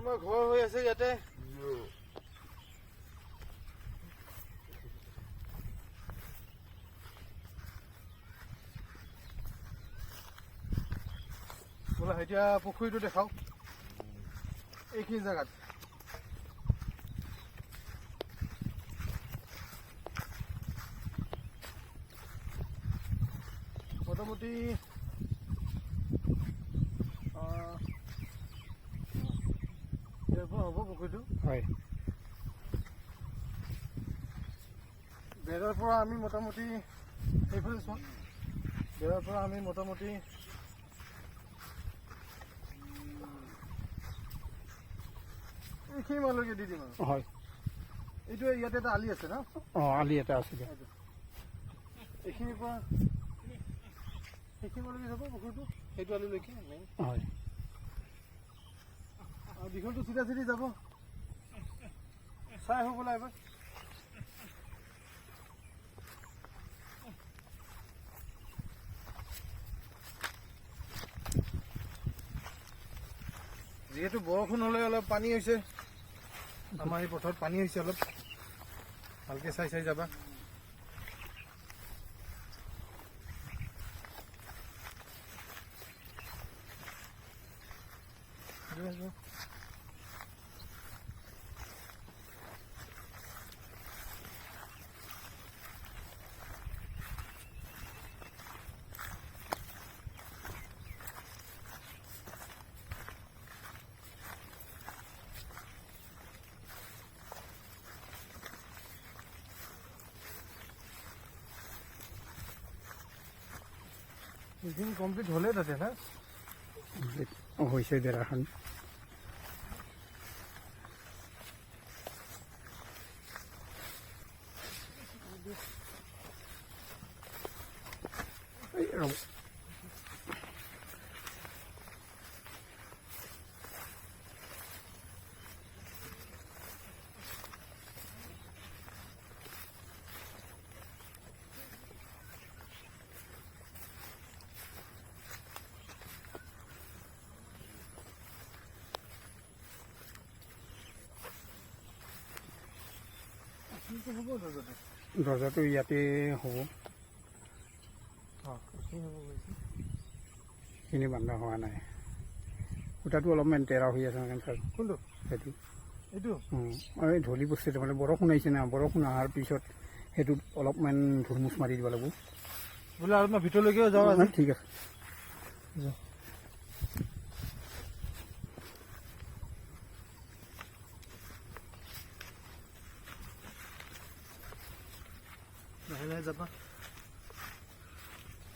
আমাৰ ঘৰ হৈ আছে ইয়াতে। ব'লা এতিয়া পুখুৰীটো দেখাও এইখিনি জেগাত। মোটামুটি হ'ব পুখুৰীটো। হয়, বেৰৰ পৰা আমি মোটামুটি সেইফালে চোৱা, বেৰৰ পৰা আমি মোটামুটি এইখিনি মানলৈকে দি দিম আৰু। হয়, এইটো ইয়াতে এটা আলি আছে ন? আলি এটা আছে দিয়া। এইখিনিৰ পৰা সেইখিনি মানলৈকে যাব পুখুৰীটো, সেইটো আলিলৈকে মেইন। হয়, আৰু দীঘলটো চিধা চিধি যাব। চাই আহোঁ বোলা এবাৰ। যিহেতু বৰষুণ হ'লে অলপ পানী হৈছে, আমাৰ এই পথাৰত পানী হৈছে অলপ, ভালকৈ চাই চাই যাবা। এইখিনি কমপ্লিট হ'লে তাতে না হৈছে বেৰাখন। হ'ব দৰ্জাটো। দৰ্জাটো ইয়াতে হ'ব, সেইখিনি বান্ধা হোৱা নাই। সূতাটো অলপমান তেৰা হৈ আছে মানে ছাৰ। কোনটো? সেইটো এইটো এই ধূলি বস্তুটো মানে বৰষুণ আহিছে না, বৰষুণ অহাৰ পিছত সেইটোত অলপমান ধুৰমুচ মাৰি দিব লাগিব। বোলে আৰু মই ভিতৰলৈকেও যাওঁ আজি। ঠিক আছে। লাহে লাহে যাবা,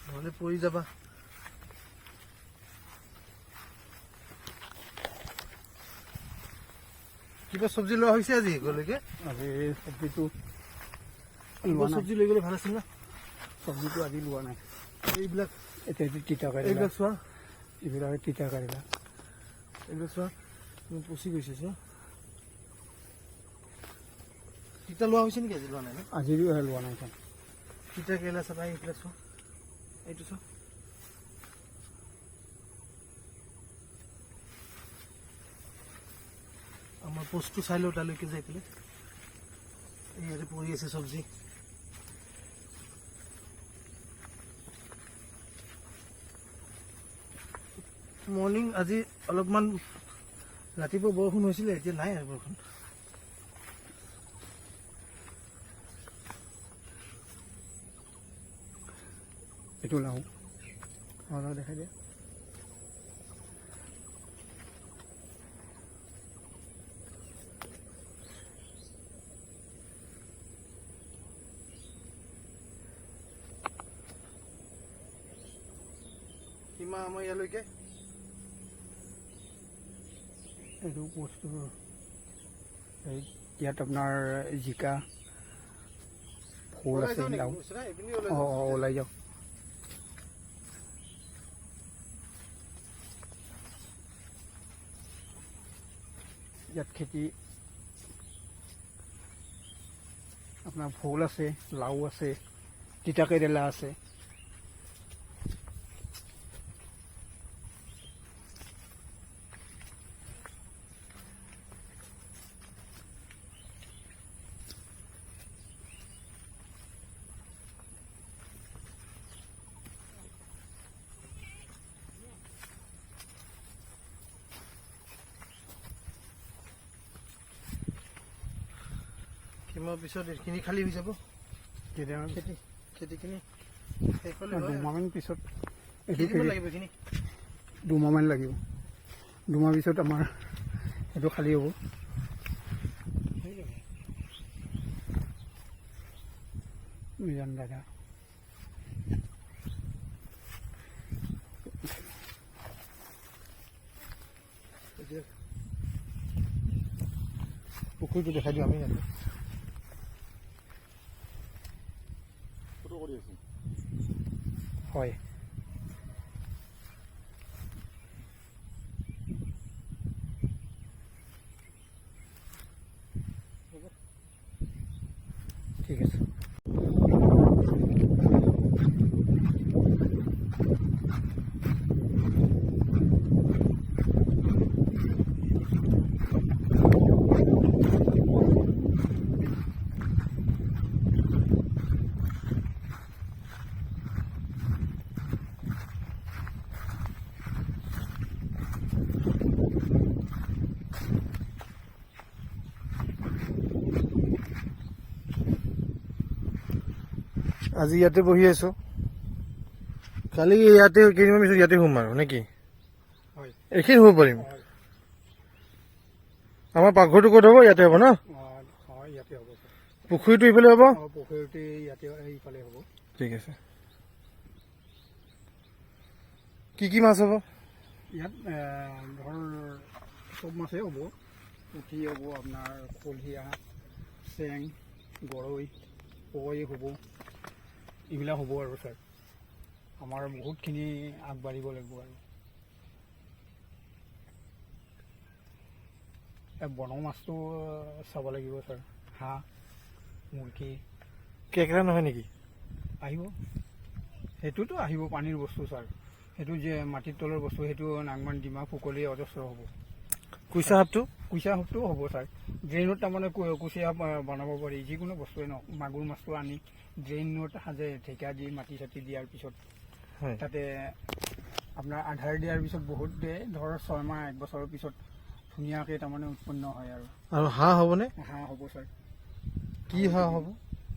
নহ'লে পৰি যাবা। কিবা চব্জি লোৱা হৈছে আজি গ'লৈকে? আজি চব্জিটো চব্জি লৈ গ'লে ভাল আছিল না। চব্জিটো আজি লোৱা নাই। এইবিলাক এতিয়া তিতা কেৰেলা, এইবিলাক চোৱা, এইবিলাক তিতা কেৰেলা, এইবিলাক চোৱা পচি গৈছে চোৱা। তিতা লোৱা হৈছে নেকি? আজি লোৱা নাই ন? আজি লোৱা নাই। তিতা কেৰেলা চাবা, এইবিলাক চোৱা, এইটো চোৱা। আমাৰ পোষ্টটো চাই লওঁ তালৈকে যাই পেলাই। ইয়াতে পৰি আছে চব্জি। মৰ্ণিং আজি অলপমান ৰাতিপুৱা বৰষুণ হৈছিলে, এতিয়া নাই আৰু বৰষুণ। এইটো লাও দেখাই দিয়া। সীমা আমাৰ ইয়ালৈকে। এইটো বস্তু ইয়াত আপোনাৰ জিকা, ফুল আছে, লাও। ওলাই যাওক। ইয়াত খেতি আপোনাৰ ফুল আছে, লাও আছে, তিতা কেৰেলা আছে। কিমান পিছত এইখিনি খালী হৈ যাব কেতিয়াবা খেতিখিনি শেষ হ'লে দুমাহমান পিছত এইটো কিমান লাগিব এইখিনি দুমাহমান লাগিব। দুমাহ পিছত আমাৰ সেইটো খালী হ'ব। মিজান দাদা পুখুৰীটো দেখাই দিওঁ আমি ইয়াতে হয়। ঠিক আছে। আজি ইয়াতে বহি আছো, কালি ইয়াতে কেইদিনমান পিছত ইয়াতে শুম আৰু নেকি? হয় এইখিনি শুব পাৰিম। আমাৰ পাকঘৰটো ক'ত হ'ব? ইয়াতে হ'ব ন? হয় ইয়াতে হ'ব। পুখুৰীটো ইফালে হ'ব? পুখুৰীটো ইয়াতে এইফালে হ'ব। ঠিক আছে। কি কি মাছ হ'ব ইয়াত? ধৰ চব মাছেই হ'ব। পুঠি হ'ব, আপোনাৰ খলিহা, চেং, গৰৈ, পৈ হ'ব, এইবিলাক হ'ব আৰু ছাৰ। আমাৰ বহুতখিনি আগবাঢ়িব লাগিব আৰু বনৌ মাছটো চাব লাগিব ছাৰ। হাঁহ, মুৰ্গী কেঁকৰা নহয় নেকি? আহিব, সেইটোতো আহিব। পানীৰ বস্তু ছাৰ, সেইটো যে মাটিৰ তলৰ বস্তু, সেইটো নাংমান, ডিমা, পুকলি অজস্ৰ হ'ব। কুইছা সাপটো? কুচিয়া সাপটোও হ'ব ছাৰ। ড্ৰেইনত তাৰমানে কুচিয়া বনাব পাৰি, যিকোনো বস্তুৱে ন। মাগুৰ মাছটো আনি ড্ৰেইনত সাজে, ঢেকীয়া দি মাটি চাটি দিয়াৰ পিছত তাতে আপোনাৰ আধাৰ দিয়াৰ পিছত বহুত দিয়ে, ধৰ 6 মাহ 1 বছৰৰ পিছত ধুনীয়াকৈ তাৰমানে উৎপন্ন হয় আৰু। আৰু হাঁহ হ'বনে? হাঁহ হ'ব ছাৰ। কি হাঁহ হ'ব?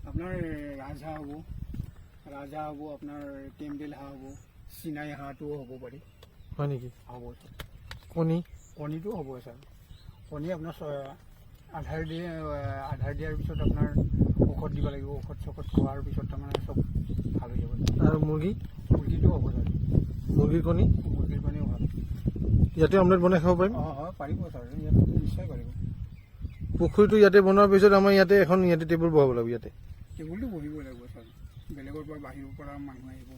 আপোনাৰ ৰাজহাঁহ হ'ব, আপোনাৰ কেম্বেল হাঁহ হ'ব, চিনাই হাঁহটোও হ'ব পাৰি। হয় নেকি? হ'ব ছাৰ। কণী? কণীটো হ'ব ছাৰ। কণী আপোনাৰ আধাৰ দিয়াৰ পিছত আপোনাৰ ঔষধ দিব লাগিব। ঔষধ চৌষধ খোৱাৰ পিছত তাৰমানে চব ভাল হৈ যাব। আৰু মুৰ্গী? মুৰ্গীটো হ'ব ছাৰ। মুৰ্গীৰ কণী? মুৰ্গীৰ কণীও ভাল। ইয়াতে অমলেট বনাই খাব পাৰিম? হয় পাৰিব ছাৰ, ইয়াতে নিশ্চয় পাৰিব। পুখুৰীটো ইয়াতে বনোৱাৰ পিছত আমাৰ ইয়াতে টেবুল বহাব লাগিব। ইয়াতে টেবুলটো বহিবই লাগিব ছাৰ। বেলেগৰ পৰা বাহিৰৰ পৰা মানুহ আহিব।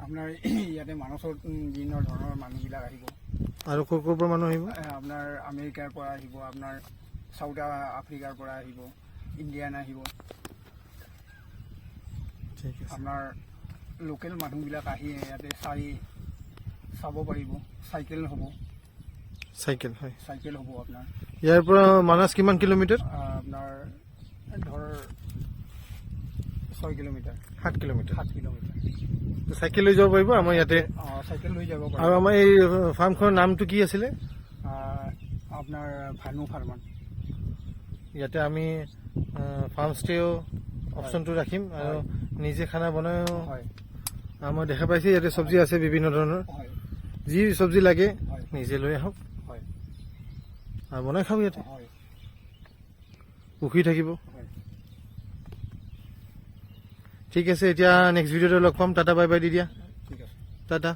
আপোনাৰ ইয়াতে মানসৰ বিভিন্ন ধৰণৰ মানুহবিলাক আহিব। আৰু ক'ৰ পৰা মানুহ আহিব? আপোনাৰ আমেৰিকাৰ পৰা আহিব, আপোনাৰ চাউথ আফ্ৰিকাৰ পৰা আহিব, ইণ্ডিয়ান আহিব। ঠিক আছে। আপোনাৰ লোকেল মানুহবিলাক আহি ইয়াতে চাব পাৰিব। চাইকেল হ'ব। চাইকেল? হয়। চাইকেল হ'ব আপোনাৰ। ইয়াৰ পৰা মানাছ কিমান কিলোমিটাৰ? আপোনাৰ ধৰ 6 কিলোমিটাৰ। 7 কিলোমিটাৰ? 7 কিলোমিটাৰ। চাইকেল লৈ যাব পাৰিব আমাৰ ইয়াতে? চাইকেল লৈ যাব আৰু পাৰিব। আমাৰ এই ফাৰ্মখনৰ নামটো কি আছিলে? আপোনাৰ ভানু ফাৰ্মান। ইয়াতে আমি ফাৰ্ম ষ্টেও অপশ্যনটো ৰাখিম আৰু নিজে খানা বনায়ো। হয়। মই দেখা পাইছোঁ ইয়াতে চব্জি আছে বিভিন্ন ধৰণৰ। হয়। যি চব্জি লাগে হয়। নিজে লৈ আহক হয়। আৰু বনাই খাব। ইয়াতে হয়। পুখুৰী থাকিব। হয়। ঠিক আছে, এতিয়া নেক্সট ভিডিঅ'তে লগ পাম। টাটা বাই বাই দি দিয়া। ঠিক আছে। টাটা।